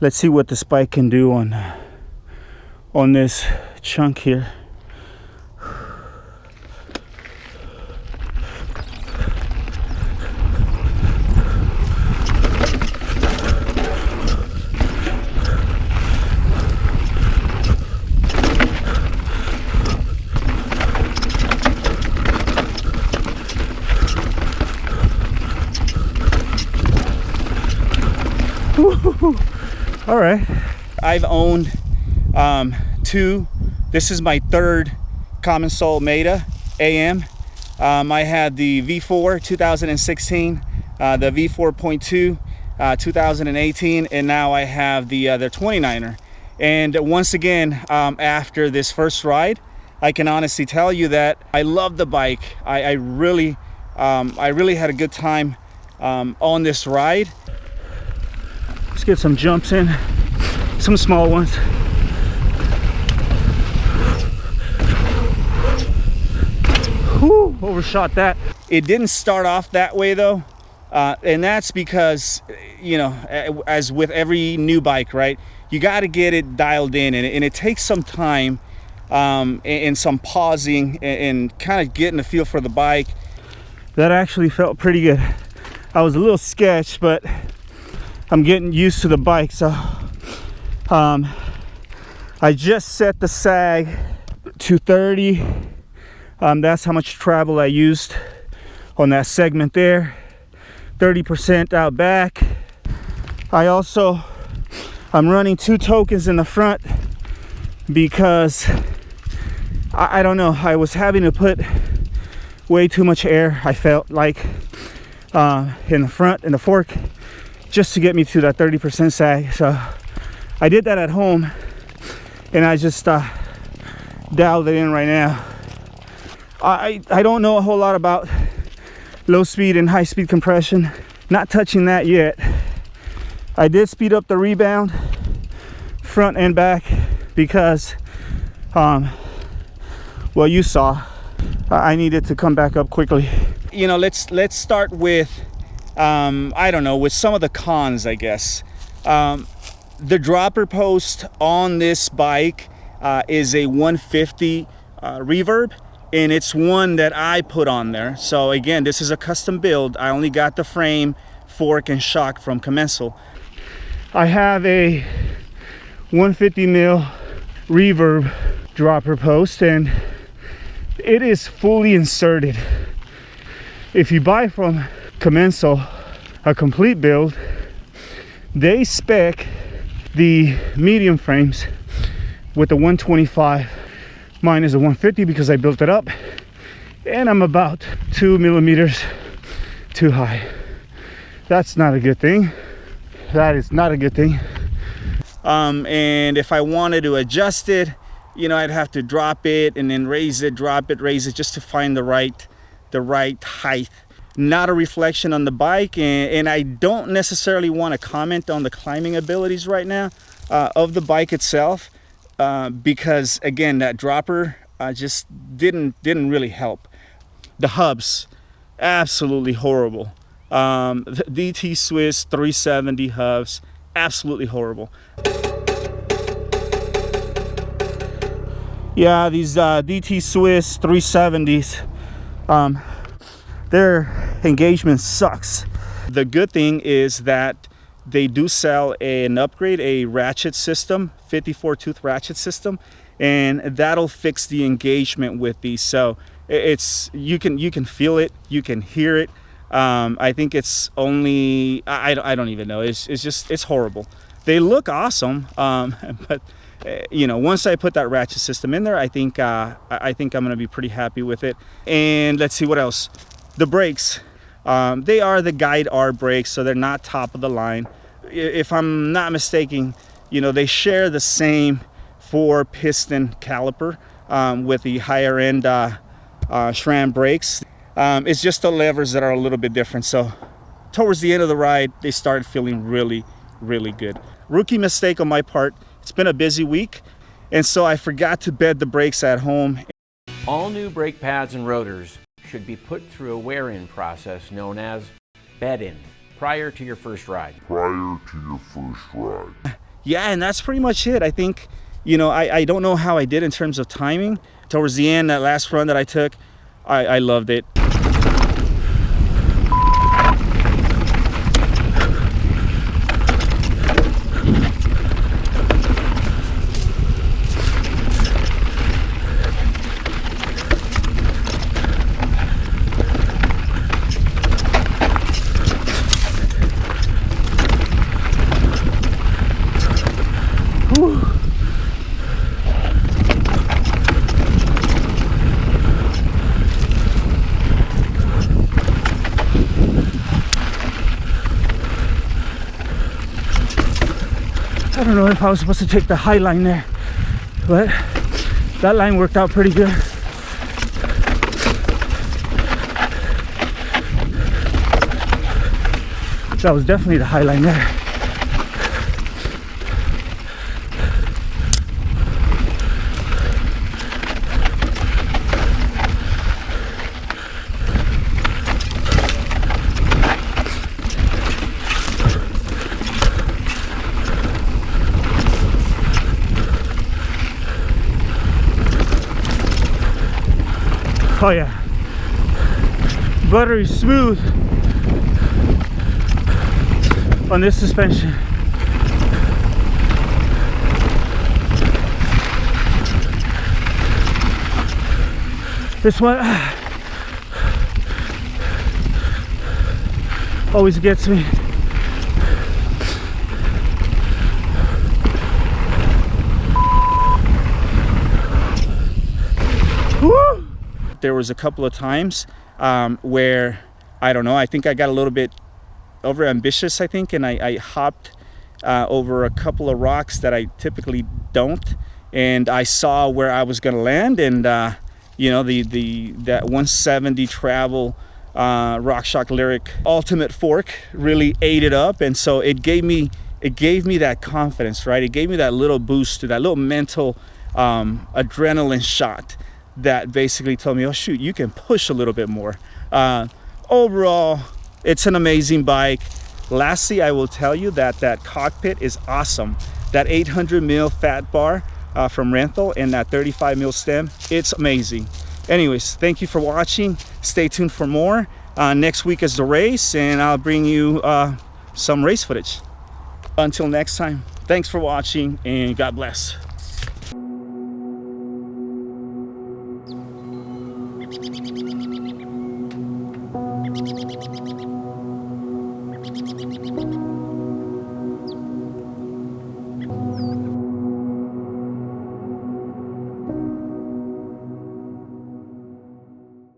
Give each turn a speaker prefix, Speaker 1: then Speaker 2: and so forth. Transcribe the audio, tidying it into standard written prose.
Speaker 1: Let's see what this bike can do on this chunk here. All right, I've owned two. This is my third Commencal Meta AM. I had the V4 2016, the V4.2 2018, and now I have the 29er. And once again, after this first ride, I can honestly tell you that I love the bike. I really had a good time on this ride. Let's get some jumps in, some small ones. Whew, overshot that. It didn't start off that way though, and that's because, you know, as with every new bike, right, you got to get it dialed in, and it takes some time and some pausing and kind of getting a feel for the bike. That actually felt pretty good. I was a little sketched, but I'm getting used to the bike. So I just set the sag to 30. That's how much travel I used on that segment there. 30% out back. I'm running 2 tokens in the front because I don't know, I was having to put way too much air, I felt like, in the front, in the fork, just to get me to that 30% sag. So I did that at home, and I just dialed it in right now. I don't know a whole lot about low speed and high speed compression, not touching that yet. I did speed up the rebound front and back because well, you saw I needed to come back up quickly. You know, let's start with I don't know, with some of the cons, I guess. The dropper post on this bike is a 150 reverb, and it's one that I put on there. So again, this is a custom build. I only got the frame, fork, and shock from Commencal. I have a 150 mil reverb dropper post, and it is fully inserted. If you buy from Commencal a complete build, they spec the medium frames with the 125. Mine is a 150 because I built it up, and I'm about 2 millimeters too high. That's not a good thing. That is not a good thing. And if I wanted to adjust it, you know, I'd have to drop it and then raise it, drop it, raise it, just to find the right height. Not a reflection on the bike, and I don't necessarily want to comment on the climbing abilities right now of the bike itself, because again, that dropper just didn't really help. The hubs, absolutely horrible. The DT Swiss 370 hubs, absolutely horrible. Yeah, these DT Swiss 370s, their engagement sucks. The good thing is that they do sell an upgrade, a ratchet system, 54 tooth ratchet system, and that'll fix the engagement with these. So it's, you can feel it, you can hear it. I think it's only, I don't even know, it's horrible. They look awesome, but you know, once I put that ratchet system in there, I think I'm gonna be pretty happy with it. And let's see what else. The brakes, they are the Guide R brakes, so they're not top of the line. If I'm not mistaken, you know, they share the same 4-piston caliper with the higher end SRAM brakes. It's just the levers that are a little bit different. So towards the end of the ride, they started feeling really, really good. Rookie mistake on my part. It's been a busy week, and so I forgot to bed the brakes at home.
Speaker 2: All new brake pads and rotors should be put through a wear-in process known as bed-in prior to your first ride.
Speaker 1: yeah, and that's pretty much it. I think, you know, I don't know how I did in terms of timing. Towards the end, that last run that I took, I loved it. I don't know if I was supposed to take the high line there, but that line worked out pretty good. That was definitely the high line there. Oh yeah, buttery smooth on this suspension. This one always gets me. Woo! There was a couple of times where, I don't know, I think I got a little bit over ambitious, I think, and I hopped over a couple of rocks that I typically don't, and I saw where I was going to land, and you know, that 170 travel RockShox Lyrik ultimate fork really ate it up, and so it gave me that confidence, right? It gave me that little boost, that little mental adrenaline shot that basically told me, oh shoot, you can push a little bit more. Overall, it's an amazing bike. Lastly, I will tell you that that cockpit is awesome. That 800 mil fat bar from Renthal and that 35 mil stem, it's amazing. Anyways, thank you for watching. Stay tuned for more. Next week is the race, and I'll bring you some race footage. Until next time, thanks for watching, and God bless.